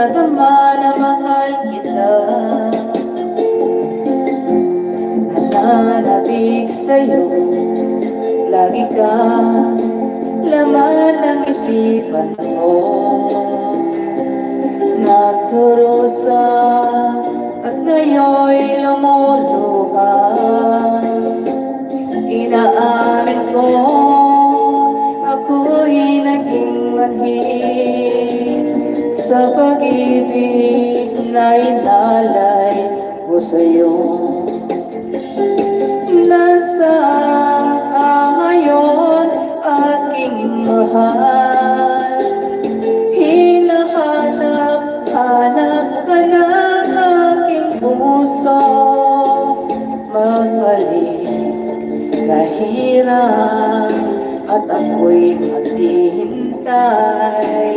nadama na mahal kita. Nananabik sa'yo, lagi ka laman ng isipan ko. Nagdurusa at ngayon'y lumuluha. Inaamin ko, ako'y naging manhid sa pag-ibig na inalay ko sa'yo. Nasaan ka ngayon, aking mahal? Hinahanap-hanap ka na aking puso. Magbalik kahirap at ako'y maghihintay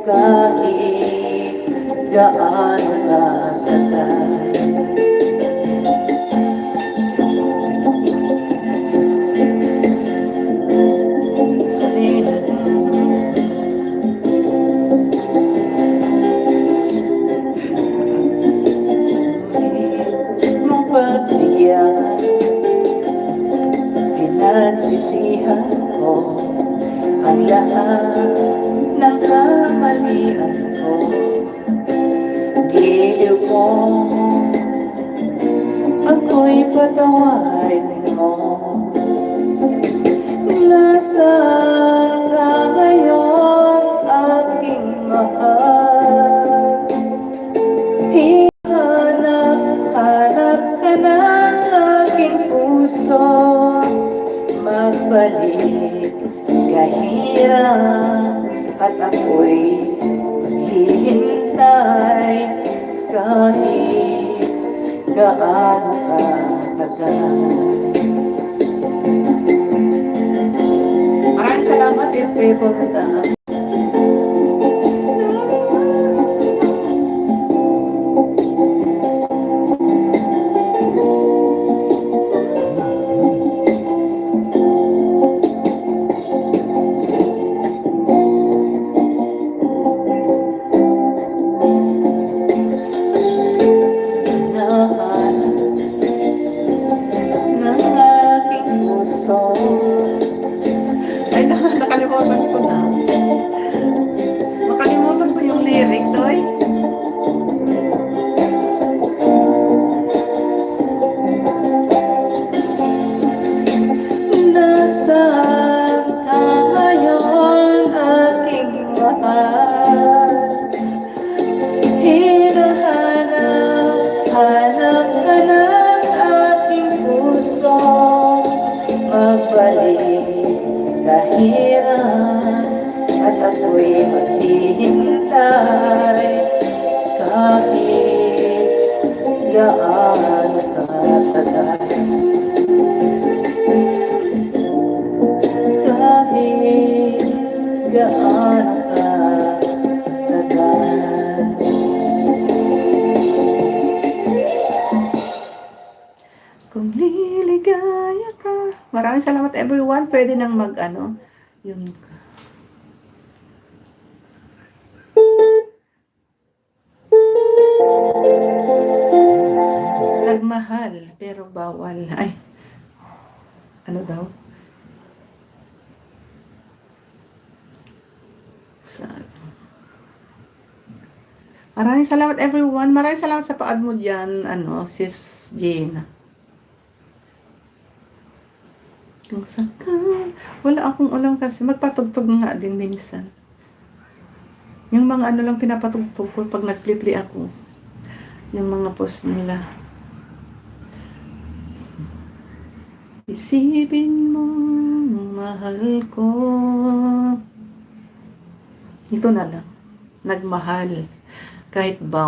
kahit gaano katagal. Pinagsisihan ko ang lahat ng kamalian ko. Giliw ko, ako'y patawarin mo. Nasaan ka ngayon, aking mahal? Hanap ka ng aking puso. Magbalik kahirap at ako'y hihintay kahit gaano katagal. Maraming salamat din, Peponta. Ay, nakalimutan ko na. Makalimutan ko yung lyrics, oy. Nasaan ka ngayon, aking mahal? Hinahanap ka ng aking puso. Magbalik kahirap at ako'y maghihintay kahit gaano katagal. Kahit gaano katagal. Kung liligaya ka. Maraming salamat everyone. Pwede nang mag-ano. Yung nagmahal pero bawal. Ay. Ano daw? Maraming salamat everyone. Maraming salamat sa pa-add mo dyan. Sis Jane. Kung saan, wala akong ulam kasi magpatugtog nga din minsan. Yung mga lang pinapatugtog ko pag nag-play ako. Yung mga post nila. Isipin mo, mahal ko. Ito na lang. Nagmahal. Kahit ba